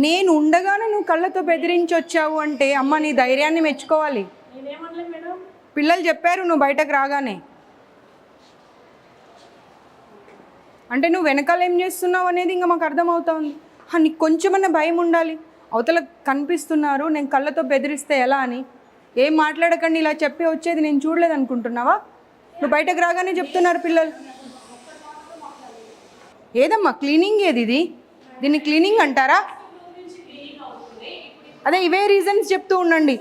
నేను ఉండగానే నువ్వు కళ్ళతో బెదిరించి వచ్చావు అంటే అమ్మ నీ ధైర్యాన్ని మెచ్చుకోవాలి. పిల్లలు చెప్పారు నువ్వు బయటకు రాగానే. అంటే నువ్వు వెనకాల ఏం చేస్తున్నావు అనేది ఇంకా మాకు అర్థమవుతుంది. నీకు కొంచెమన్నా భయం ఉండాలి. అవతల కనిపిస్తున్నారు, నేను కళ్ళతో బెదిరిస్తే ఎలా అని. ఏం మాట్లాడకండి ఇలా చెప్పి వచ్చేది నేను చూడలేదు అనుకుంటున్నావా? నువ్వు బయటకు రాగానే చెప్తున్నారు పిల్లలు. ఏదమ్మా క్లీనింగ్ ఏది ఇది? దీన్ని క్లీనింగ్ అంటారా? అదే ఇవే రీజన్స్ చెప్తూ ఉండండి.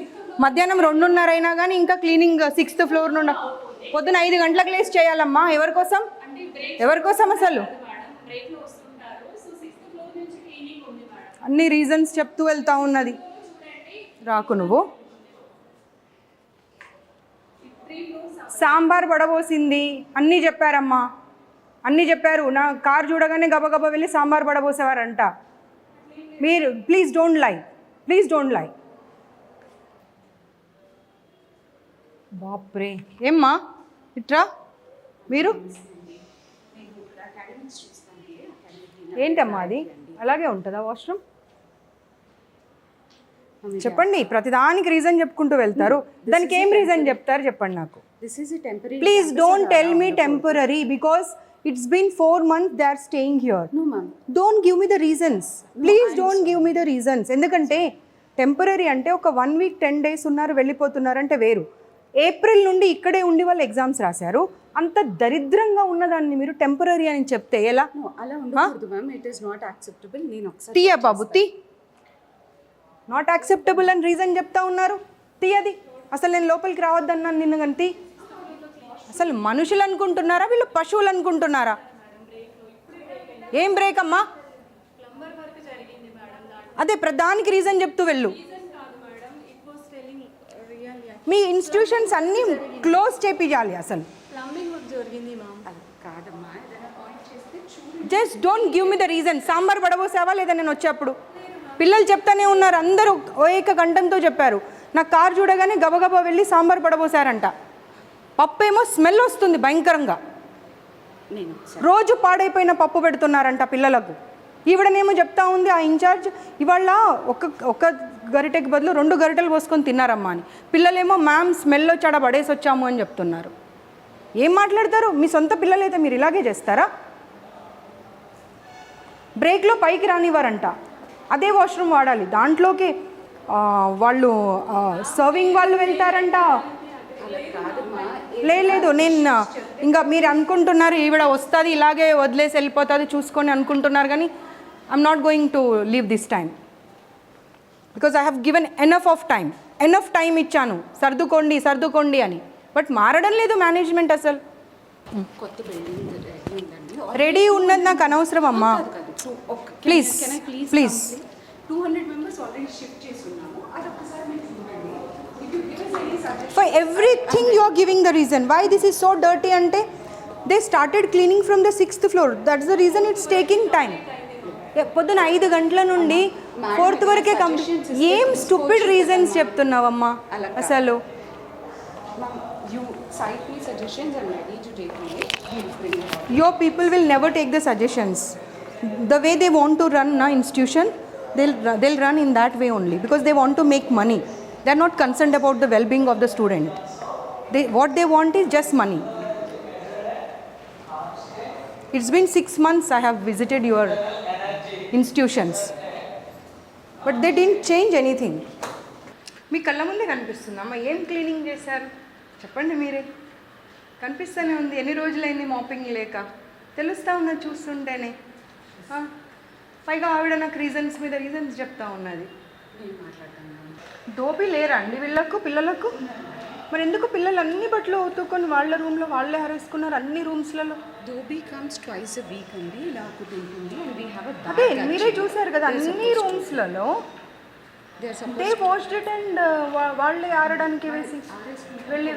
మధ్యాహ్నం 2:30 అయినా కానీ ఇంకా క్లీనింగ్ 6th ఫ్లోర్ నుండి పొద్దున 5 గంటలకు లేసి చేయాలమ్మా. ఎవరికోసం అసలు? అన్ని రీజన్స్ చెప్తూ వెళ్తా ఉన్నది. రాకు నువ్వు. సాంబార్ పడబోసింది అన్నీ చెప్పారమ్మా, అన్నీ చెప్పారు. నా కారు చూడగానే గబగబా వెళ్ళి సాంబార్ పడబోసేవారంట. మీరు ప్లీజ్ డోంట్ లై. బాప్రే. ఏమ్మా ఇట్రా. మీరు ఏంటమ్మా అది అలాగే ఉంటుందా వాష్రూమ్? చెప్పండి. ప్రతిదానికి రీజన్ చెప్పుకుంటూ వెళ్తారు. దానికి ఏం రీజన్ చెప్తారు చెప్పండి నాకు. Please don't tell me temporary because it's been 4 months they are staying here. No ma'am, don't give me the reasons. Please don't give me the reasons. ఎందుకంటే టెంపరరీ అంటే ఒక 1 week 10 days ఉన్నారు వెళ్ళిపోతున్నారు అంటే వేరు. ఏప్రిల్ నుండి ఇక్కడే ఉండి వాళ్ళు ఎగ్జామ్స్ రాశారు. అంత దరిద్రంగా ఉన్నదాన్ని మీరు టెంపరరీ అని చెప్తే ఎలా? అలా ఉండకూడదు ma'am. It is not acceptable. నేను ఒకసారి తీయ బాబు తీ. నాట్ యాక్సెప్టబుల్ అని రీజన్ చెప్తా ఉన్నారు. తీయది. అసలు నేను లోపలికి రావద్దన్నాను నిన్ను గంతి. అసలు మనుషులు అనుకుంటున్నారా వీళ్ళు పశువులు అనుకుంటున్నారా? ఏం బ్రేక్ అమ్మా? అదే ప్రధానికి రీజన్ చెప్తూ వెళ్ళు. మీ ఇన్స్టిట్యూషన్స్ అన్నీ క్లోజ్ చేపియాలి. అసలు just don't give me the reason. Sambar పడబోసావా లేదా నేను వచ్చేప్పుడు? పిల్లలు చెప్తానే ఉన్నారు, అందరూ ఏక కంఠంతో చెప్పారు. నా కారు చూడగానే గబగబా వెళ్ళి సాంబార్ పడబోసారంట. పప్పు ఏమో స్మెల్ వస్తుంది భయంకరంగా. రోజు పాడైపోయిన పప్పు పెడుతున్నారంట పిల్లలకు. ఈవిడనేమో చెప్తా ఉంది ఆ ఇన్ఛార్జ్ ఇవాళ ఒక గరిటెకి బదులు 2 గరిటెలు పోసుకొని తిన్నారమ్మా అని. పిల్లలేమో మ్యామ్ స్మెల్లో చెడ పడేసి వచ్చాము అని చెప్తున్నారు. ఏం మాట్లాడతారు? మీ సొంత పిల్లలైతే మీరు ఇలాగే చేస్తారా? బ్రేక్లో పైకి రానివ్వరంట. అదే వాష్రూమ్ వాడాలి. దాంట్లోకి వాళ్ళు సర్వింగ్ వాళ్ళు వెళ్తారంట. లేదు నేను ఇంకా మీరు అనుకుంటున్నారు ఈవిడ వస్తుంది ఇలాగే వదిలేసి వెళ్ళిపోతుంది చూసుకొని అనుకుంటున్నారు. కానీ I'm not going to leave this time because I have given enough time ఇచ్చాను సర్దుకోండి అని. బట్ మారడం లేదు మేనేజ్మెంట్. అసలు రెడీ ఉన్నది నాకు అనవసరం అమ్మా. ప్లీజ్ 200 members already shift చేస్తున్నాము. అదొకసారి మీరు చూడండి. If you give us any suggestion for everything you are giving the reason why this is so dirty ante they started cleaning from the 6th floor. That's the reason it's taking time. పొద్దున 5 గంటల నుండి 4th వరకే complete. ఏం stupid reasons చెప్తున్నావమ్మా అసలు? you cite me suggestions and ready to take me. Your people will never take the suggestions. The way they want to run na institution, they'll run in that way only because they want to make money. They're not concerned about the well-being of the student. What they want is just money. It's been 6 months I have visited your institutions, but they didn't change anything. మీ కళ్ళ ముందే కనిపిస్తుందమ్మా. ఏం cleaning చేశారు చెప్పండి మీరే. కనిపిస్తూనే ఉంది. ఎన్ని రోజులైంది మాపింగ్ లేక? తెలుస్తూ ఉన్నది చూస్తుంటేనే. పైగా ఆవిడ నాకు రీజన్స్ మీద రీజన్స్ చెప్తా ఉన్నది. దోపి లేరా అండి వీళ్ళకు పిల్లలకు? మరి ఎందుకు పిల్లలు అన్ని బట్టలు ఉతుక్కొని వాళ్ళ రూమ్లో వాళ్ళే హరేసుకున్నారు అన్ని రూమ్స్లలో? Dhobi comes twice a week అండి. ఇలా ఒకటి ఉంటుంది అండ్ వీ హ్యావ్ అ అదే మీరే చూసారు కదా అన్ని రూమ్స్లలో దే వాష్డ్ ఇట్ అండ్ వాళ్ళే ఆరడానికి వేసి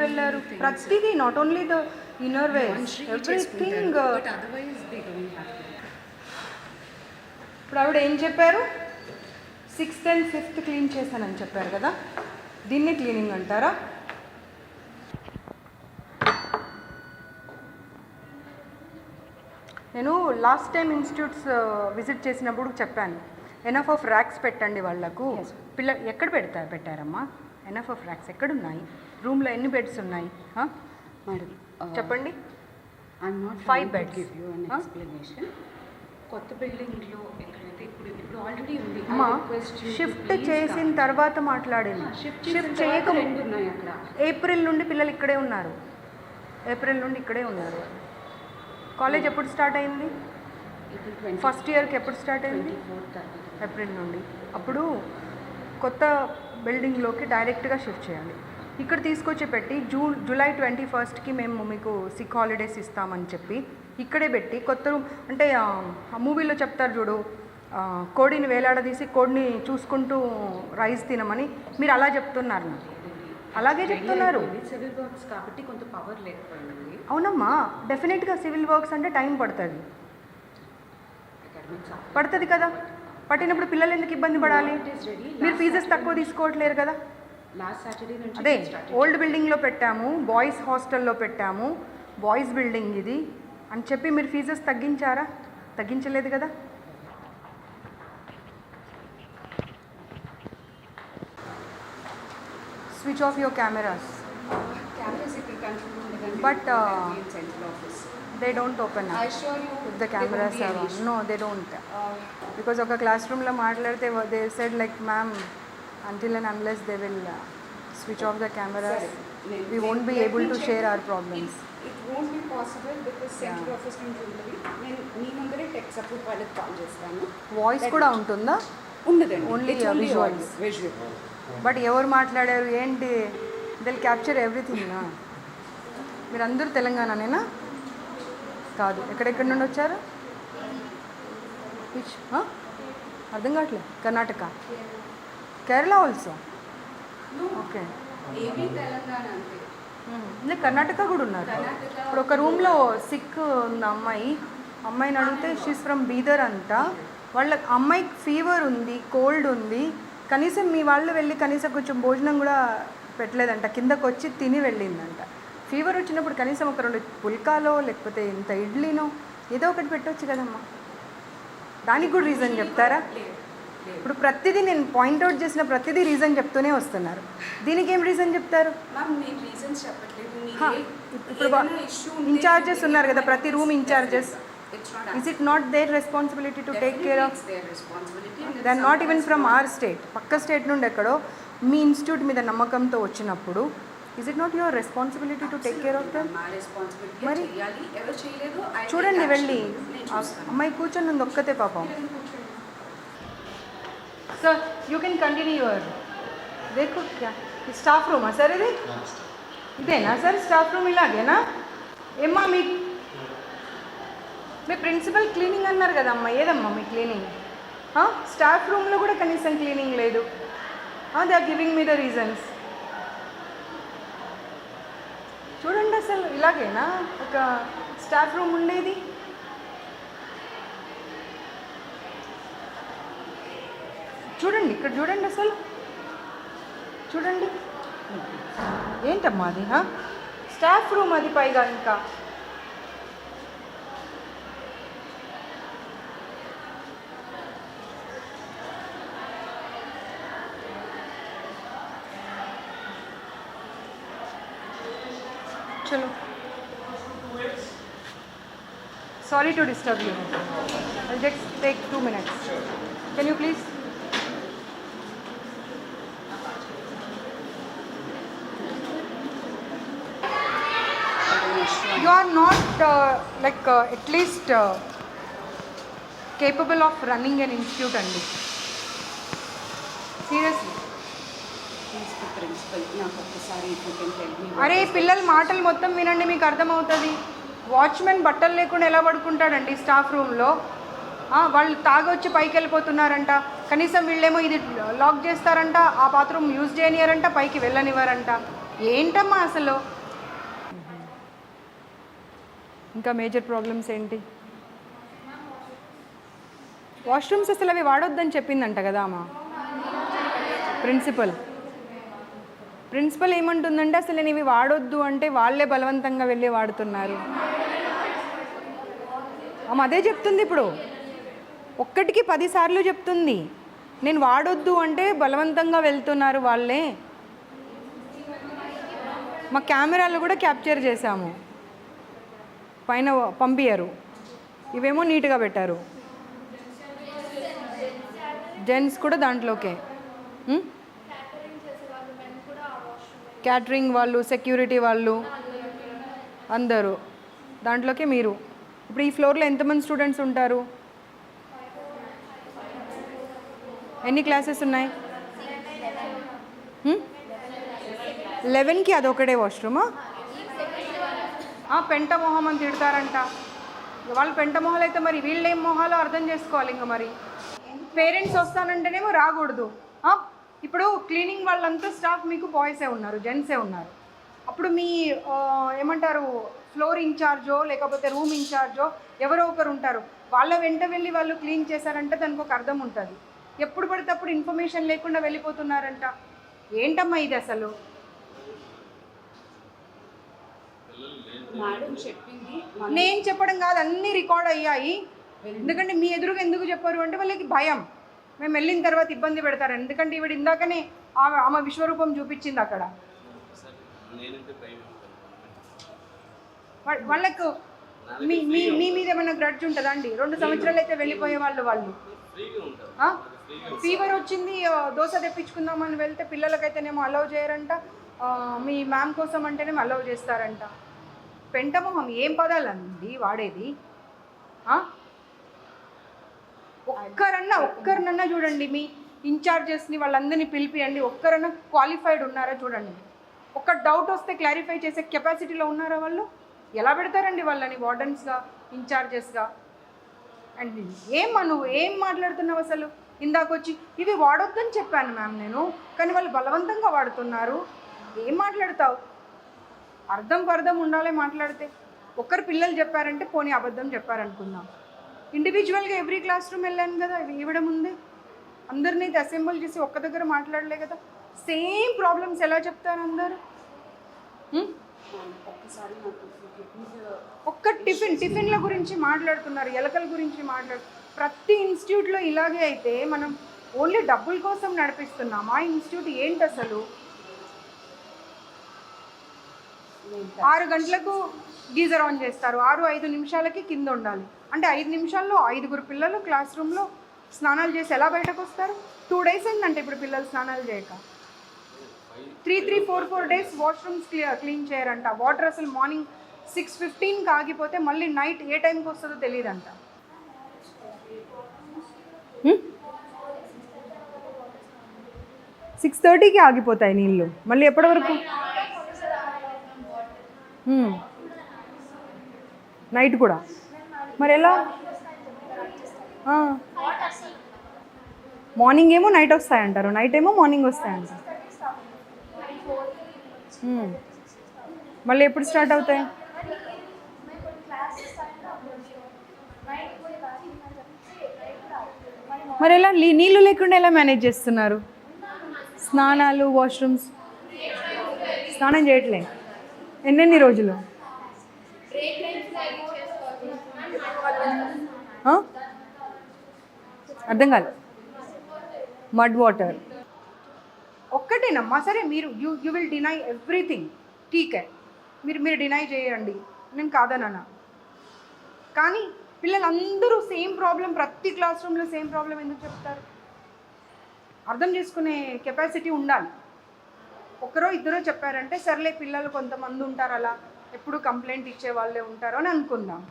వెళ్ళారు. ప్రతిదీ not only the inner wears everything. ఇప్పుడు ఆవిడ ఏం చెప్పారు? 6th and 5th క్లీన్ చేశానని చెప్పారు కదా. దీన్ని క్లీనింగ్ అంటారా? నేను లాస్ట్ టైం ఇన్స్టిట్యూట్స్ విజిట్ చేసినప్పుడు చెప్పాను ఎనఫ్ ఆఫ్ ర్యాక్స్ పెట్టండి వాళ్ళకు. ఎక్కడ పెట్టారమ్మా ఎనఫ్ ఆఫ్ ర్యాక్స్ ఎక్కడున్నాయి? రూమ్లో ఎన్ని బెడ్స్ ఉన్నాయి? మేడం చెప్పండి. I'm not 5 beds. Give you an explanation. కొత్త బిల్డింగ్లో ఎక్కడైతే ఇప్పుడు ఆల్రెడీ ఉంది. అమ్మా షిఫ్ట్ చేసిన తర్వాత మాట్లాడింది. షిఫ్ట్ చేయక 2 ఉన్నాయి అక్కడ. ఏప్రిల్ నుండి పిల్లలు ఇక్కడే ఉన్నారు. ఏప్రిల్ నుండి ఇక్కడే ఉన్నారు. కాలేజ్ ఎప్పుడు స్టార్ట్ అయింది? April ఫస్ట్ ఇయర్కి ఎప్పుడు స్టార్ట్ అయింది? 24th. ఏప్రిల్ నుండి. అప్పుడు కొత్త బిల్డింగ్లోకి డైరెక్ట్గా షిఫ్ట్ చేయాలి. ఇక్కడ తీసుకొచ్చి పెట్టి జూలై 21st మేము మీకు సిక్ హాలిడేస్ ఇస్తామని చెప్పి ఇక్కడే పెట్టి కొత్త రూమ్ అంటే ఆ మూవీలో చెప్తారు చూడు, కోడిని వేలాడదీసి కోడిని చూసుకుంటూ రైస్ తినమని, మీరు అలా చెప్తున్నారు నాకు. అలాగే చెప్తున్నారు. సివిల్ వర్క్స్ కాబట్టి కొంత పవర్ లేకపోయింది. అవునమ్మా, డెఫినెట్గా సివిల్ వర్క్స్ అంటే టైం పడుతుంది కదా. పట్టినప్పుడు పిల్లలు ఎందుకు ఇబ్బంది పడాలి? మీరు ఫీజెస్ తక్కువ తీసుకోవట్లేరు కదా. లాస్ట్ సాటర్డే నుంచి అదే ఓల్డ్ బిల్డింగ్లో పెట్టాము, బాయ్స్ హాస్టల్లో పెట్టాము, బాయ్స్ బిల్డింగ్ ఇది అని చెప్పి మీరు ఫీజెస్ తగ్గించారా? తగ్గించలేదు కదా. Switch off your cameras. Cameras ఇక్కడ కంట్రోల్ ఉండదండి. But, central office. they don't open I up assure you if the cameras are on. No, they don't. Because ఒక క్లాస్ రూమ్లో మాట్లాడితే they said like ma'am until and unless they will switch off the cameras we won't be able to share our problems. It won't be possible because central office నుంచి ఉంటుంది. నేను మీ ముందరే tech support వాళ్ళకి call చేస్తాను. Voice కూడా ఉంటుందా? ఉండదండి. Only visuals. But ఎవరు మాట్లాడారు ఏంటి దిల్ క్యాప్చర్ ఎవ్రీథింగ్. మీరు అందరూ తెలంగాణనేనా? కాదు, ఎక్కడెక్కడి నుండి వచ్చారు? విచ్ అర్థం కావట్లేదు. Karnataka, Kerala also. Okay, AP Telangana అంటే అంటే కర్ణాటక కూడా ఉన్నారు. ఇప్పుడు ఒక రూమ్లో సిక్ ఉన్న అమ్మాయిని అడిగితే షీస్ ఫ్రమ్ బీదర్ అంట. వాళ్ళ అమ్మాయికి ఫీవర్ ఉంది, కోల్డ్ ఉంది, కనీసం మీ వాళ్ళు వెళ్ళి కనీసం కొంచెం భోజనం కూడా పెట్టలేదంట, కిందకు వచ్చి తిని వెళ్ళిందంట. ఫీవర్ వచ్చినప్పుడు కనీసం ఒక 2 పుల్కాలో లేకపోతే ఇంత ఇడ్లీనో ఏదో ఒకటి పెట్టవచ్చు కదమ్మా. దానికి కూడా రీజన్ చెప్తారా? ఇప్పుడు ప్రతిదీ నేను పాయింట్అవుట్ చేసిన ప్రతిదీ రీజన్ చెప్తూనే వస్తున్నారు. దీనికి ఏం రీజన్ చెప్తారు? మ్యామ్ నేను రీజన్స్ చెప్పట్లేదు. ఇప్పుడు ఇన్ఛార్జెస్ ఉన్నారు కదా, ప్రతి room in-charges. Is it not their responsibility to take care of? They are not even from our state. పక్క స్టేట్ నుండి ఎక్కడో మీ ఇన్స్టిట్యూట్ మీద నమ్మకంతో వచ్చినప్పుడు is it not your responsibility to take care of them? మరి చూడండి వెళ్ళి అమ్మాయి కూర్చొని ఉంది ఒక్కతే పాపం. Sir you can continue your దేఖో క్యా స్టాఫ్ రూమా సార్ ఇది? ఇదేనా సార్ స్టాఫ్ రూమ్? ఇలాగేనా? ఏమ్మా మీ ప్రిన్సిపల్ క్లీనింగ్ అన్నారు కదమ్మా, ఏదమ్మా మీ క్లీనింగ్? స్టాఫ్ రూమ్లో కూడా కనీసం క్లీనింగ్ లేదు. They are giving me the reasons. చూడండి అసలు ఇలాగేనా ఒక స్టాఫ్ రూమ్ ఉండేది? చూడండి ఇక్కడ చూడండి అసలు చూడండి ఏంటమ్మా అది? స్టాఫ్ రూమ్ అది పైగా ఇంకా. चलो, sorry to disturb you. I'll just take 2 minutes. Can you please? You are not at least capable of running an institute, Andi. Seriously. అరే పిల్లల మాటలు మొత్తం వినండి, మీకు అర్థమవుతుంది. వాచ్మెన్ బట్టలు లేకుండా ఎలా పడుకుంటాడండి స్టాఫ్ రూమ్లో? వాళ్ళు తాగొచ్చి పైకి వెళ్ళిపోతున్నారంట, కనీసం వీళ్ళేమో ఇది లాక్ చేస్తారంట, ఆ బాత్రూమ్ యూజ్ చేయనియారంట, పైకి వెళ్ళనివ్వరంట. ఏంటమ్మా అసలు? ఇంకా మేజర్ ప్రాబ్లమ్స్ ఏంటి? వాష్రూమ్స్ అసలు అవి వాడొద్దని చెప్పిందంట కదా అమ్మా ప్రిన్సిపల్ ఏమంటుందంటే అసలు నేను ఇవి వాడొద్దు అంటే వాళ్ళే బలవంతంగా వెళ్ళి వాడుతున్నారు. అదే చెప్తుంది ఇప్పుడు. ఒక్కటికి 10 సార్లు చెప్తుంది. నేను వాడొద్దు అంటే బలవంతంగా వెళ్తున్నారు వాళ్ళే. మా కెమెరాలు కూడా క్యాప్చర్ చేశాము, పైన పంపించారు. ఇవేమో నీట్గా పెట్టారు. జెంట్స్ కూడా దాంట్లోకే, క్యాటరింగ్ వాళ్ళు, సెక్యూరిటీ వాళ్ళు అందరూ దాంట్లోకే. మీరు ఇప్పుడు ఈ ఫ్లోర్లో ఎంతమంది స్టూడెంట్స్ ఉంటారు? ఎన్ని క్లాసెస్ ఉన్నాయి? 11కి అదొకటే వాష్రూమా? పెంట మొహం అని తిడతారంట. వాళ్ళు పెంట మొహాలు అయితే మరి వీళ్ళేం మొహాలో అర్థం చేసుకోవాలి. ఇంకా మరి పేరెంట్స్ వస్తానంటేనేమో రాకూడదు. ఇప్పుడు క్లీనింగ్ వాళ్ళంతా స్టాఫ్ మీకు బాయ్సే ఉన్నారు, జెంట్సే ఉన్నారు. అప్పుడు మీ ఏమంటారు, ఫ్లోర్ ఇన్ఛార్జో లేకపోతే రూమ్ ఇన్ఛార్జో ఎవరో ఒకరు ఉంటారు. వాళ్ళ వెంట వెళ్ళి వాళ్ళు క్లీన్ చేశారంటే దానికి ఒక అర్థం ఉంటుంది. ఎప్పుడు పడితే అప్పుడు ఇన్ఫర్మేషన్ లేకుండా వెళ్ళిపోతున్నారంట. ఏంటమ్మా ఇది అసలు? నేను చెప్పడం కాదు, అన్నీ రికార్డ్ అయ్యాయి. ఎందుకంటే మీ ఎదురుగా ఎందుకు చెప్పారు అంటే వాళ్ళకి భయం, మేము వెళ్ళిన తర్వాత ఇబ్బంది పెడతారు. ఎందుకంటే ఈవిడ ఇందాకనే ఆమె విశ్వరూపం చూపించింది అక్కడ. వాళ్ళకు మీ మీ మీద ఏమైనా గ్రడ్జ్ ఉంటుందా అండి? 2 సంవత్సరాలు అయితే వెళ్ళిపోయే వాళ్ళు ఫీవర్ వచ్చింది, దోశ తెప్పించుకుందామని వెళ్తే పిల్లలకైతేనేమో అలౌ చేయరంట, మీ మ్యామ్ కోసం అంటేనేమో అలౌ చేస్తారంట. పెంటమొహం ఏం పదాలండి వాడేది? ఒక్కరినన్నా చూడండి, మీ ఇన్ఛార్జెస్ని వాళ్ళందరినీ పిలిపియండి. ఒక్కరన్నా క్వాలిఫైడ్ ఉన్నారా చూడండి. ఒక్క డౌట్ వస్తే క్లారిఫై చేసే కెపాసిటీలో ఉన్నారా వాళ్ళు? ఎలా పెడతారండి వాళ్ళని వార్డెన్స్గా, ఇన్ఛార్జెస్గా? అండ్ నువ్వు ఏం మాట్లాడుతున్నావు అసలు? ఇందాకొచ్చి ఇవి వాడొద్దని చెప్పాను మ్యామ్ నేను, కానీ వాళ్ళు బలవంతంగా వాడుతున్నారు. ఏం మాట్లాడతావు? అర్థం ఉండాలి మాట్లాడితే. ఒక్కరు పిల్లలు చెప్పారంటే పోనీ అబద్ధం చెప్పారనుకుందాం. ఇండివిజువల్గా ఎవ్రీ క్లాస్ రూమ్ వెళ్ళాను కదా, ఇవ్వడం ఉంది. అందరినీ అసెంబుల్ చేసి ఒక్క దగ్గర మాట్లాడలే కదా. సేమ్ ప్రాబ్లమ్స్ ఎలా చెప్తారు అందరు? ఒక్క టిఫిన్ల గురించి మాట్లాడుతున్నారు, ఎలకల గురించి ప్రతి ఇన్స్టిట్యూట్లో ఇలాగే అయితే మనం ఓన్లీ డబ్బుల కోసం నడిపిస్తున్నాం. ఆ ఇన్స్టిట్యూట్ ఏంటి అసలు? 6 గంటలకు గీజర్ ఆన్ చేస్తారు, 6-5 నిమిషాలకి కింద ఉండాలి. అంటే 5 నిమిషాల్లో 5 పిల్లలు క్లాస్ రూమ్లో స్నానాలు చేసి ఎలా బయటకు వస్తారు? 2 days అయిందంటే ఇప్పుడు పిల్లలు స్నానాలు చేయక. 3-4 days వాష్రూమ్స్ క్లీన్ చేయరంట. వాటర్ అసలు మార్నింగ్ 6:15కి ఆగిపోతే మళ్ళీ నైట్ ఏ టైంకి వస్తుందో తెలియదంట. 6:30కి ఆగిపోతాయి నీళ్ళు, మళ్ళీ ఎప్పటి వరకు? నైట్ కూడా. మరి ఎలా? మార్నింగ్ ఏమో నైట్ వస్తాయంటారు, నైట్ ఏమో మార్నింగ్ వస్తాయంటారు. మళ్ళీ ఎప్పుడు స్టార్ట్ అవుతాయి? మరి ఎలా నీళ్ళు లేకుండా ఎలా మేనేజ్ చేస్తున్నారు? స్నానాలు, వాష్రూమ్స్, స్నానం చేయట్లే ఎన్నెన్ని రోజులు? అర్థం కాదు. మడ్ వాటర్ ఒక్కటేనమ్మా. సరే మీరు యూ విల్ డినై ఎవ్రీథింగ్, ఠీకే, మీరు డినై చేయండి, నేను కాదనన్నా. కానీ పిల్లలందరూ సేమ్ ప్రాబ్లం, ప్రతి క్లాస్ రూమ్లో సేమ్ ప్రాబ్లం ఎందుకు చెప్తారు? అర్థం చేసుకునే కెపాసిటీ ఉండాలి. ఒకరో ఇద్దరో చెప్పారంటే సర్లే, పిల్లలు కొంతమంది ఉంటారు అలా ఎప్పుడు కంప్లైంట్ ఇచ్చే వాళ్ళే ఉంటారు అని అనుకుందాం.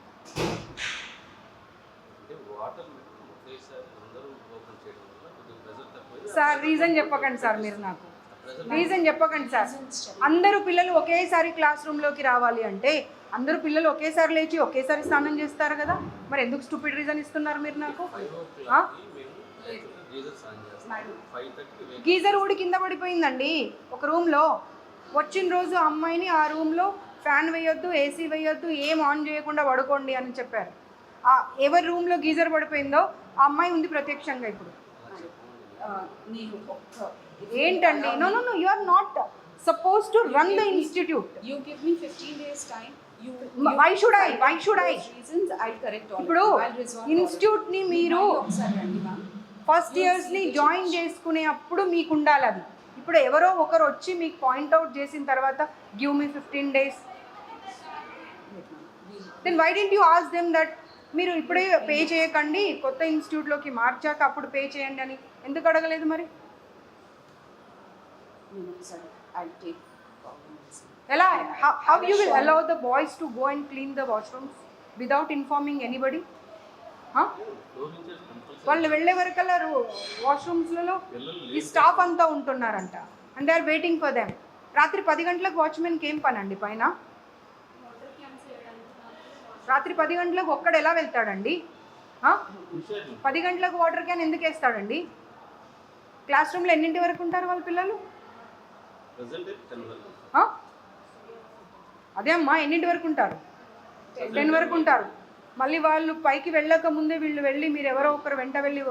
సార్ రీజన్ చెప్పకండి సార్, మీరు నాకు రీజన్ చెప్పకండి సార్. అందరూ పిల్లలు ఒకేసారి క్లాస్ రూమ్లోకి రావాలి అంటే అందరూ పిల్లలు ఒకేసారి లేచి ఒకేసారి స్నానం చేస్తారు కదా, మరి ఎందుకు స్టూపిడ్ రీజన్ ఇస్తున్నారు మీరు నాకు? గీజర్ ఊడి కింద పడిపోయిందండి ఒక రూమ్లో. వచ్చిన రోజు అమ్మాయిని ఆ రూమ్లో ఫ్యాన్ వేయొద్దు, ఏసీ వేయొద్దు, ఏం ఆన్ చేయకుండా పడుకోండి అని చెప్పారు. ఎవరి రూమ్లో గీజర్ పడిపోయిందో ఆ అమ్మాయి ఉంది ప్రత్యక్షంగా. ఇప్పుడు ఏంటండి? No, you are not supposed to run the institute. You give me 15 days time. Why should I reasons I'll correct all. ఇప్పుడు I'll resolve. ఇన్స్టిట్యూట్ని మీరు ఒకసారి రండి మ్యామ్. ఫస్ట్ ఇయర్స్ని జాయిన్ చేసుకునే అప్పుడు మీకు ఉండాలి అది. ఇప్పుడు ఎవరో ఒకరు వచ్చి మీకు పాయింట్అవుట్ చేసిన తర్వాత give me 15 days, then why don't you ask them that మీరు ఇప్పుడే పే చేయకండి, కొత్త ఇన్స్టిట్యూట్లోకి మార్చాక అప్పుడు పే చేయండి అని ఎందుకు అడగలేదు మరి? నేను ఒకసారి I'll take. ఎలా how you will allow the boys to go and clean the washrooms without informing anybody? వాళ్ళు వెళ్ళే వరకల్లా వాష్రూమ్స్లలో ఈ స్టాఫ్ అంతా ఉంటున్నారంట and they are waiting for them. రాత్రి 10 గంటలకు వాచ్మెన్కి ఏం పని అండి పైన? రాత్రి 10 గంటలకు ఒక్కడు ఎలా వెళ్తాడండి? 10 గంటలకు వాటర్ క్యాన్ ఎందుకు వేస్తాడండి? క్లాస్ రూమ్లో ఎన్నింటి వరకు ఉంటారు వాళ్ళ పిల్లలు? అదే అమ్మా, ఎన్నింటి వరకు ఉంటారు? 10 వరకు ఉంటారు. మళ్ళీ వాళ్ళు పైకి వెళ్ళక ముందే వీళ్ళు వెళ్ళి మీరు ఎవరో ఒకరు వెంట వెళ్ళి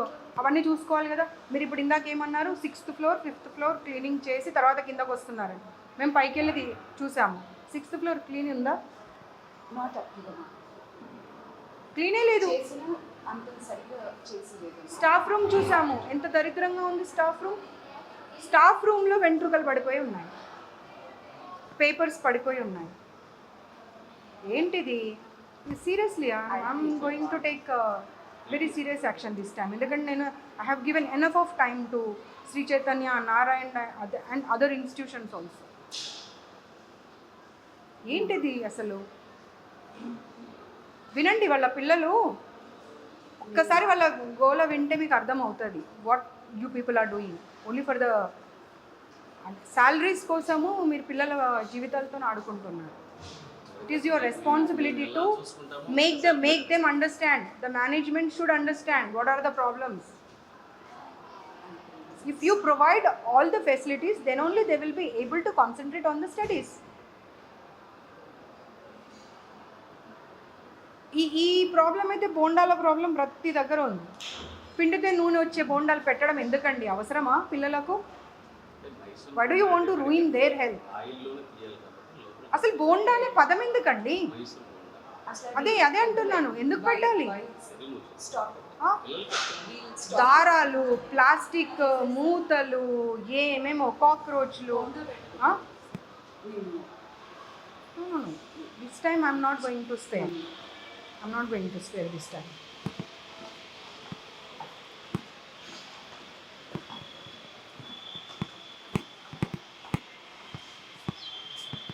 అవన్నీ చూసుకోవాలి కదా. మీరు ఇప్పుడు ఇందాక ఏమన్నారు? 6th floor 5th floor cleaning చేసి తర్వాత కిందకు వస్తున్నారండి. మేము పైకి వెళ్ళి చూసాము. 6th floor క్లీన్ ఉందా? Not up to the mark. క్లీనే లేదు. చేసిన అంత సరిగ్గా చేసలేదు. స్టాఫ్ రూమ్ చూసాము, ఎంత దరిద్రంగా ఉంది స్టాఫ్ రూమ్. స్టాఫ్ రూమ్లో వెంట్రుకలు పడిపోయి ఉన్నాయి, పేపర్స్ పడిపోయి ఉన్నాయి. ఏంటిది? Seriously I'm going to take very serious action this time. ఎందుకంటే నేను I have given enough of time to Shri Chaitanya, Narayana and other institutions also. ఏంటిది అసలు? వినండి, వాళ్ళ పిల్లలు ఒక్కసారి వాళ్ళ గోల వింటే మీకు అర్థమవుతుంది what you people are doing only for the salaries కోసము మీరు పిల్లల జీవితాలతో ఆడుకుంటున్నారు. It is your responsibility to make them understand. The management should understand what are the problems. If you provide all the facilities, then only they will be able to concentrate on the studies. ఈ problem అయితే బోండాల problem ప్రతి దగ్గర ఉంది. పిండితే నూనె వచ్చే బోండాలు పెట్టడం ఎందుకండి? అవసరమా పిల్లలకు? Why do you want to ruin their health? అసలు బోండా అనే పదం ఎందుకండి? అదే అంటున్నాను, ఎందుకు పెట్టాలి? దారాలు, ప్లాస్టిక్ మూతలు, ఏమేమో కాక్రోచ్లు. This time I'm not going to spare. I'm not going to spare this time.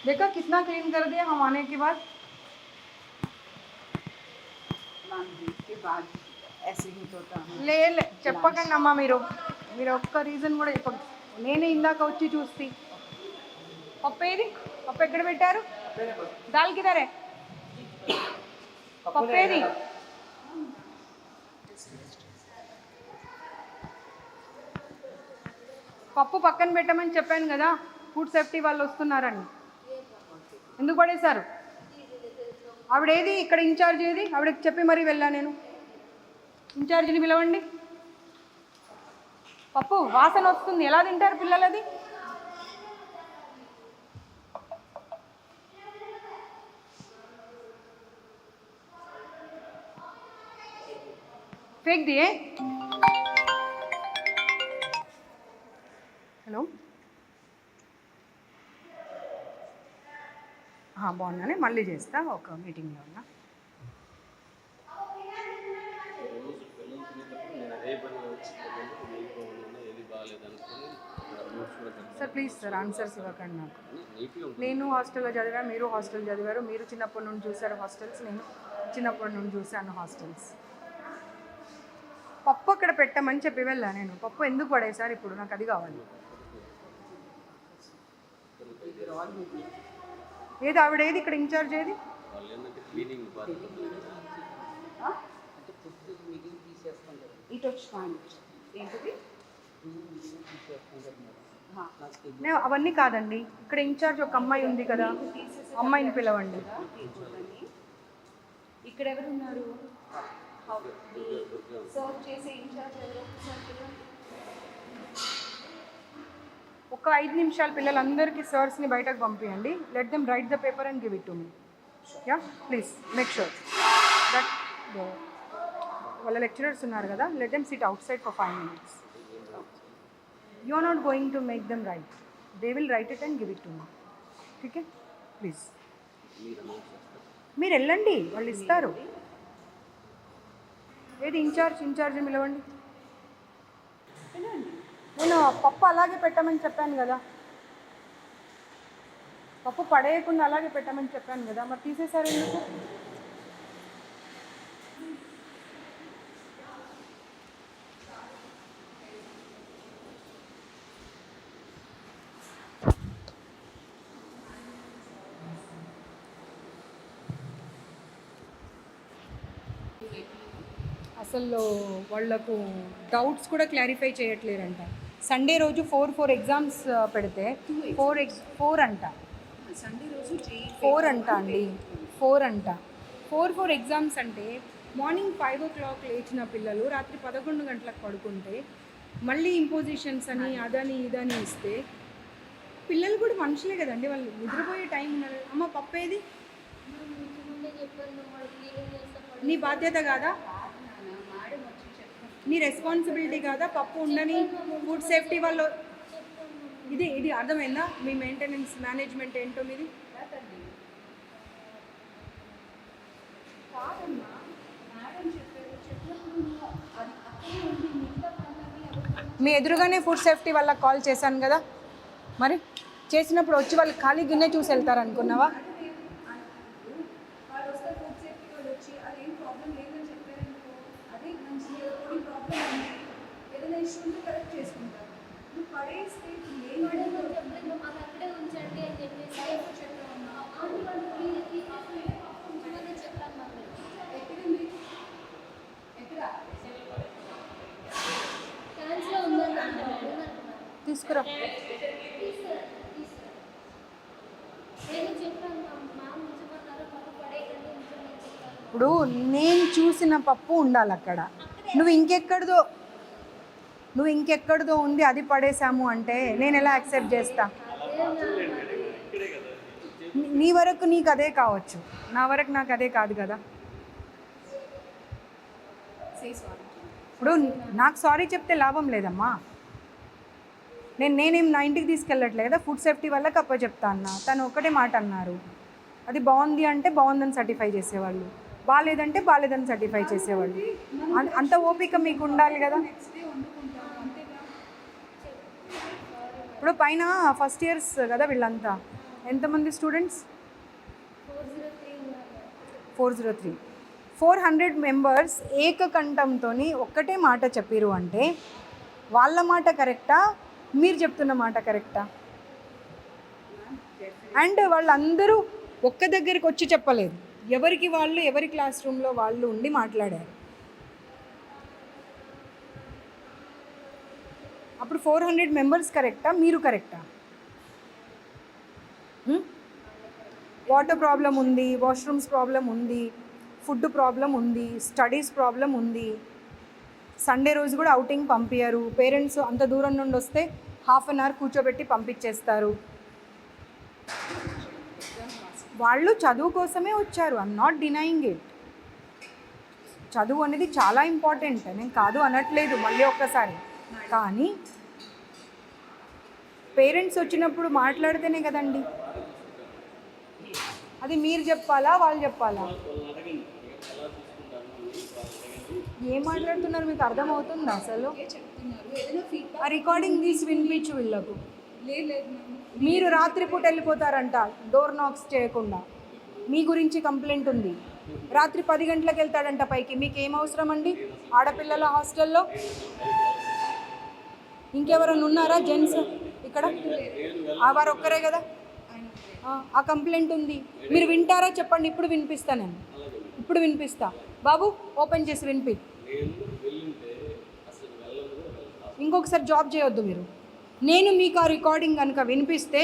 देखा कितना क्लीन कर दिया हम आने के बाद. के बाद ऐसे ही होता है. లే చెప్పకండి అమ్మా, మీరు ఒక్క రీజన్ కూడా చెప్పండి. నేనే ఇందాక వచ్చి చూస్తే పప్పు ఏది? పప్పు ఎక్కడ పెట్టారు? దాల్ కిదరే? పప్పు ఏది? పప్పు పక్కన పెట్టమని చెప్పాను కదా, ఫుడ్ సేఫ్టీ వాళ్ళు వస్తున్నారని. ఎందుకు పడేశారు? ఆవిడేది ఇక్కడ ఇన్ఛార్జ్ ఏది? ఆవిడకి చెప్పి మరీ వెళ్ళా నేను. ఇన్ఛార్జిని పిలవండి. పప్పు వాసన వస్తుంది, ఎలా తింటారు పిల్లలది? फेंक दिए. హలో, బాగున్నానే, మళ్ళీ చేస్తా, ఒక మీటింగ్లో ఉన్నా. సార్ ప్లీజ్ సార్ ఆన్సర్స్ ఇవ్వకండి నాకు. నేను హాస్టల్లో చదివాను, మీరు హాస్టల్ చదివారు. మీరు చిన్నప్పటి నుండి చూసారు హాస్టల్స్, నేను చిన్నప్పటి నుండి చూశాను హాస్టల్స్. పప్పు అక్కడ పెట్టమని చెప్పి వెళ్ళా నేను. పప్పు ఎందుకు పడేసారు ఇప్పుడు? నాకు అది కావాలి. ఏది ఆవిడేది ఇక్కడ ఇన్ఛార్జ్ ఏది? ఇటు వచ్చి ఏంటిది? నేను అవన్నీ కాదండి, ఇక్కడ ఇన్ఛార్జ్ ఒక అమ్మాయి ఉంది కదా, అమ్మాయిని పిలవండి. ఇక్కడ ఎవరు ఉన్నారు? సర్వ్ చేసే ఇన్ఛార్జ్ ఎవరు? ఒక 5 నిమిషాలు పిల్లలందరికీ సర్స్ని బయటకు పంపించండి. Let them write the paper and give it to me. Yeah please make sure that వాళ్ళ లెక్చరర్స్ ఉన్నారు కదా, let them sit outside for 5 minutes. You are not going to make them write, they will write it and give it to me. Okay please మీరు వెళ్ళండి, వాళ్ళు ఇస్తారు. ఏది incharge పిలవండి. నేను పప్పు అలాగే పెట్టమని చెప్పాను కదా, పప్పు పడేయకుండా అలాగే పెట్టమని చెప్పాను కదా, మరి తీసేశారు ఎందుకు? అసలు వాళ్ళకు డౌట్స్ కూడా క్లారిఫై చేయట్లేరంట. సండే రోజు 4 ఎగ్జామ్స్ పెడితే 4 అంట, సండే రోజు 4 అంట అండి, 4 అంట. 4 ఎగ్జామ్స్ అంటే మార్నింగ్ 5 o'clock లేచిన పిల్లలు రాత్రి 11 గంటలకు పడుకుంటే మళ్ళీ ఇంపోజిషన్స్ అని అదని ఇదని ఇస్తే పిల్లలు కూడా మనుషులే కదండి, వాళ్ళు నిద్రపోయే టైం ఉన్నారు. అమ్మ పప్పేది నీ బాధ్యత కాదా, నీ రెస్పాన్సిబిలిటీ కాదా? పప్పు ఉండని ఫుడ్ సేఫ్టీ వాళ్ళు ఇది అర్థమైందా? మీ మెయింటెనెన్స్ మేనేజ్మెంట్ ఏంటో మీది. మీ ఎదురుగానే ఫుడ్ సేఫ్టీ వాళ్ళకి కాల్ చేశాను కదా, మరి చేసినప్పుడు వచ్చి వాళ్ళు ఖాళీ గిన్నె చూసి వెళ్తారు అనుకున్నావా? తీసుకురా. ఇప్పుడు నేను చూసిన పప్పు ఉండాలి అక్కడ, నువ్వు ఇంకెక్కడిదో ఉంది అది పడేసాము అంటే నేను ఎలా యాక్సెప్ట్ చేస్తా? నీ వరకు నీకు అదే కావచ్చు, నా వరకు నాకు అదే కాదు కదా. ఇప్పుడు నాకు సారీ చెప్తే లాభం లేదమ్మా. నేనేం నా ఇంటికి తీసుకెళ్ళట్లేదు కదా, ఫుడ్ సేఫ్టీ వాళ్ళకి చెప్తా అన్నా, తను ఒకటే మాట అన్నారు, అది బాగుంది అంటే బాగుందని సర్టిఫై చేసేవాళ్ళు, బాగాలేదంటే బాగాలేదని సర్టిఫై చేసేవాళ్ళు. అంత ఓపిక మీకు ఉండాలి కదా. ఇప్పుడు పైన ఫస్ట్ ఇయర్స్ కదా వీళ్ళంతా, ఎంతమంది స్టూడెంట్స్? 403. 400 మెంబర్స్ ఏకకంఠంతో ఒక్కటే మాట చెప్పిరు అంటే వాళ్ళ మాట కరెక్టా, మీరు చెప్తున్న మాట కరెక్టా? అండ్ వాళ్ళందరూ ఒక్క దగ్గరికి వచ్చి చెప్పలేదు, ఎవరికి వాళ్ళు ఎవరి క్లాస్ రూమ్లో వాళ్ళు ఉండి మాట్లాడారు. అప్పుడు 400 మెంబర్స్ కరెక్టా, మీరు కరెక్టా? వాటర్ ప్రాబ్లం ఉంది, వాష్రూమ్స్ ప్రాబ్లం ఉంది, ఫుడ్ ప్రాబ్లం ఉంది, స్టడీస్ ప్రాబ్లం ఉంది. సండే రోజు కూడా అవుటింగ్ పంపించారు. పేరెంట్స్ అంత దూరం నుండి వస్తే ½ an hour కూర్చోబెట్టి పంపించేస్తారు. వాళ్ళు చదువు కోసమే వచ్చారు, ఐఎమ్ నాట్ డినయింగ్ ఇట్. చదువు అనేది చాలా ఇంపార్టెంట్, నేను కాదు అనట్లేదు మళ్ళీ ఒక్కసారి. కానీ పేరెంట్స్ వచ్చినప్పుడు మాట్లాడితేనే కదండి, అది మీరు చెప్పాలా వాళ్ళు చెప్పాలా? ఏం మాట్లాడుతున్నారు మీకు అర్థమవుతుందా అసలు? ఆ రికార్డింగ్ తీసి వినిపించు వీళ్ళకు. మీరు రాత్రిపూట వెళ్ళిపోతారంట డోర్ నాక్స్ చేయకుండా, మీ గురించి కంప్లైంట్ ఉంది. రాత్రి 10 గంటలకు వెళ్తాడంట పైకి, మీకు ఏం అవసరం అండి? ఆడపిల్లల హాస్టల్లో ఇంకెవరైనా ఉన్నారా జెంట్స్ ఇక్కడ? వారు ఒక్కరే కదా. ఆ కంప్లైంట్ ఉంది, మీరు వింటారా చెప్పండి? ఇప్పుడు వినిపిస్తా, నేను ఇప్పుడు వినిపిస్తా. బాబు ఓపెన్ చేసి వినిపి. ఇంకొకసారి జాబ్ చేయొద్దు మీరు. నేను మీకు ఆ రికార్డింగ్ కనుక వినిపిస్తే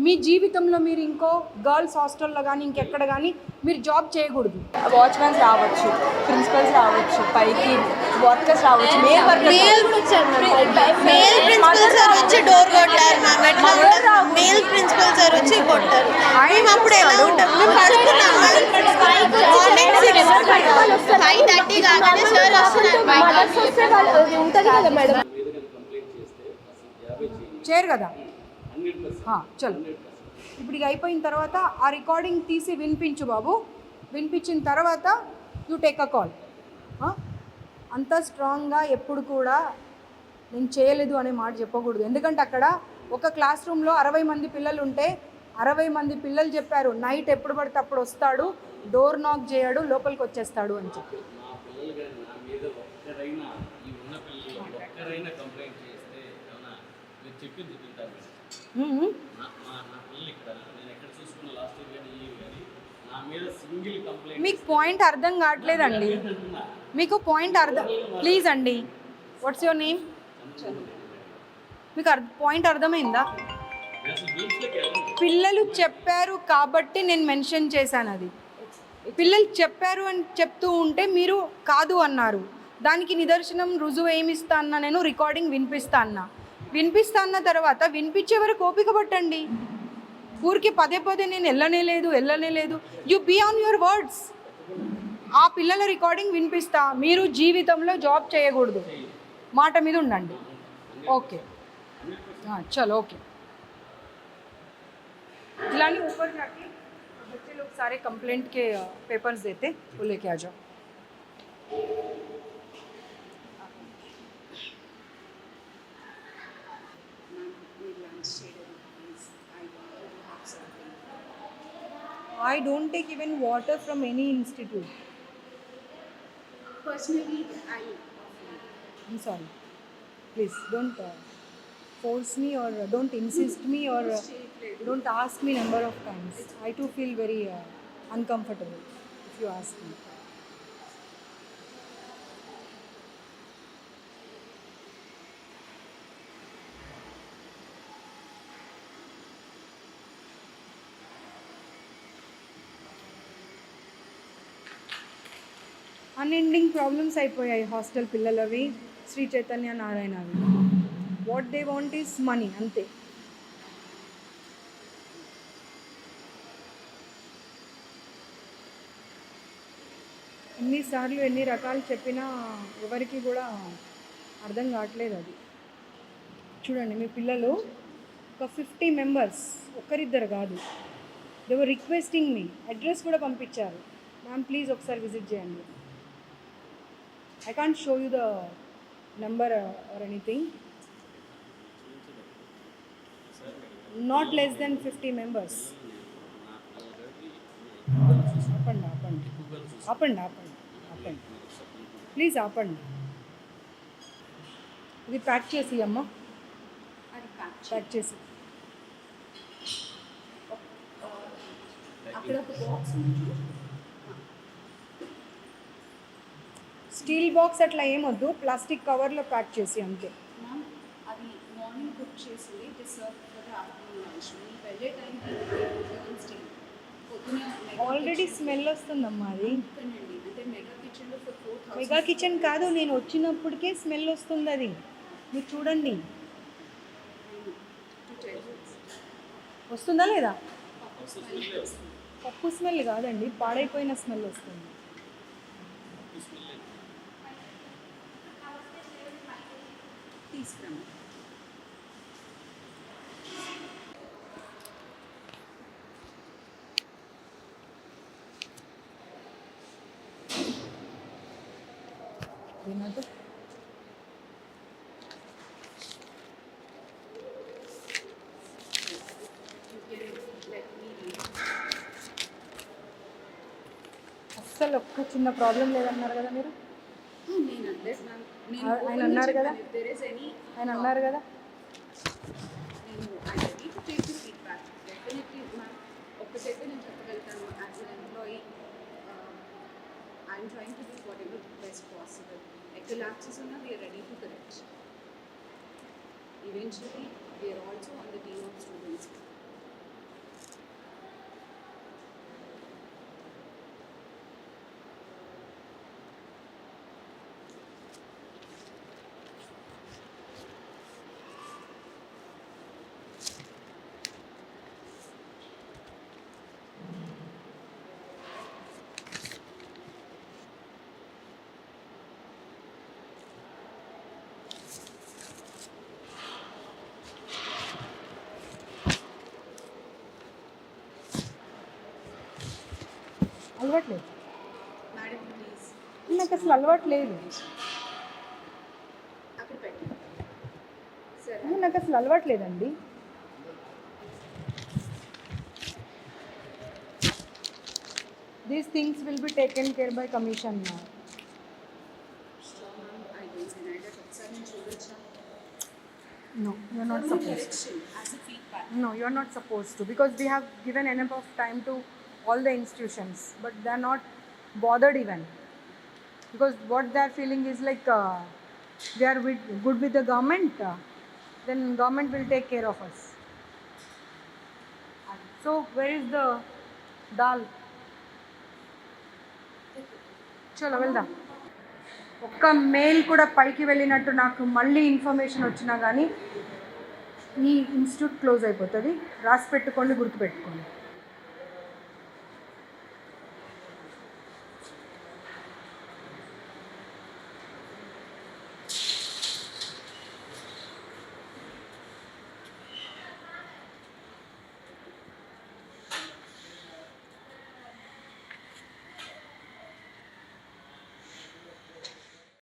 మీ జీవితంలో మీరు ఇంకో గర్ల్స్ హాస్టల్లో కానీ ఇంకెక్కడ కానీ మీరు జాబ్ చేయకూడదు. వాచ్మెన్స్ రావచ్చు, ప్రిన్సిపల్స్ రావచ్చు, పైకి వర్కర్స్ రావచ్చు, మేల్ ప్రిన్సిపల్ సార్ వచ్చి వచ్చి డోర్ కొట్టారు మ్యామ్. ఎట్లా ఉంటారు మేల్ ప్రిన్సిపల్ సార్ వచ్చి కొట్టారు. మేము అప్పుడు ఎలా ఉంటాం, మేము పడుకున్నాం మార్నింగ్ 5:30 కాగానే సార్ వస్తున్నారు. ఉంటుంది కదా మేడం. చేయరు కదా చలో ఇప్పుడు ఇక అయిపోయిన తర్వాత ఆ రికార్డింగ్ తీసి వినిపించు బాబు. వినిపించిన తర్వాత యూ టేక్ అ కాల్. అంత స్ట్రాంగ్గా ఎప్పుడు కూడా నేను చేయలేదు అనే మాట చెప్పకూడదు. ఎందుకంటే అక్కడ ఒక క్లాస్ రూమ్లో 60 మంది పిల్లలు ఉంటే 60 మంది పిల్లలు చెప్పారు నైట్ ఎప్పుడు పడితే అప్పుడు వస్తాడు, డోర్ నాక్ చేయడు, లోపలికి వచ్చేస్తాడు అని చెప్పి. మీకు పాయింట్ అర్థం కావట్లేదండి. మీకు పాయింట్ అర్థం ప్లీజ్ అండి. What's your name? మీకు పాయింట్ అర్థమైందా? పిల్లలు చెప్పారు కాబట్టి నేను మెన్షన్ చేశాను. అది పిల్లలు చెప్పారు అని చెప్తూ ఉంటే మీరు కాదు అన్నారు. దానికి నిదర్శనం రుజువు ఏమి ఇస్తా అన్నా, నేను రికార్డింగ్ వినిపిస్తా అన్న తర్వాత వినిపించే వరకు ఓపిక పట్టండి. ఊరికి పదే పదే నేను వెళ్ళనే లేదు. You be on your words. ఆ పిల్లల రికార్డింగ్ వినిపిస్తా. మీరు జీవితంలో జాబ్ చేయకూడదు, మాట మీద ఉండండి. ओके हाँ चलो ओके. जिलानी ऊपर जाके बच्चे लोग सारे कंप्लेंट के पेपर्स देते, वो लेके आ जाओ. I don't take even water from any institute. Personally, I'm sorry. Please don't force me or don't insist me or don't ask me number of times. I too feel very uncomfortable if you ask me. Unending problems అయిపోయాయి hostel పిల్లలవి, శ్రీ చైతన్య నారాయణవి. What they want is money, అంతే. ఎన్నిసార్లు ఎన్ని రకాలు చెప్పినా ఎవరికి కూడా అర్థం కావట్లేదు అది. చూడండి మీ పిల్లలు ఒక 50 మెంబర్స్, ఒక్కరిద్దరు కాదు. They were requesting me, address కూడా పంపించారు. మ్యామ్ ప్లీజ్ ఒకసారి విజిట్ చేయండి. I can't show you the number or anything. Not less than 50 members. ఆపండి. ప్లీజ్ ఆపండి. ఇది ప్యాక్ చేసి అమ్మ, అది ప్యాక్ చేసి. అక్కడ ఒక బాక్స్ ఉంది. స్టీల్ బాక్స్ అట్లా ఏమొద్దు, ప్లాస్టిక్ కవర్లో ప్యాక్ చేసి అంతే. మ్యామ్ అది మార్నింగ్ కుక్ చేసింది, it is serve for the afternoon lunch. మీకు వెళ్ళే టైంకి స్టీల్ పొద్దున ఆల్రెడీ స్మెల్ వస్తుందమ్మా అది. అంటే మెగా కిచెన్లో ఫర్ 4,000. మెగా కిచెన్ కాదు, నేను వచ్చినప్పటికే స్మెల్ వస్తుంది అది. మీరు చూడండి వస్తుందా లేదా? పప్పు స్మెల్ కాదండి, పాడైపోయిన స్మెల్ వస్తుంది. తీసుకురాము. దీనితో అస్సలు ఒక్క చిన్న ప్రాబ్లం లేదన్నారు కదా మీరు. ఆయన అన్నారు కదా, ఆయన అన్నారు కదా. ఒక్కటైతే నేను చెప్పగలుగుతాను, as an employee I'm trying to do whatever best possible. ఎక్కడ ల్యాప్సెస్ ఉన్నా we are ready to correct. Eventually we are also on the team of students. అలవాట్లేదు. మేడం ప్లీజ్ నాకు అసలు అలవాట్లేదు. అక్కడ పెట్టండి. సరే నాకు అసలు అలవాట్లేదండి. These things will be taken care by commission now. I don't say that. ఒకసారి నేను చూడొచ్చా? No, you are not supposed. Correction as a feedback. No, you are not supposed to, because we have given enough of time to all the institutions, but they are not bothered even, because what they are feeling is like we are good with the government, then government will take care of us. So where is the dal? చలో వెళ్దాం. ఒక్క mail కూడా పైకి వెళ్ళినట్టు నాకు మళ్ళీ information వచ్చినా కానీ ఈ ఇన్స్టిట్యూట్ క్లోజ్ అయిపోతుంది. రాసి పెట్టుకోండి, గుర్తుపెట్టుకోండి.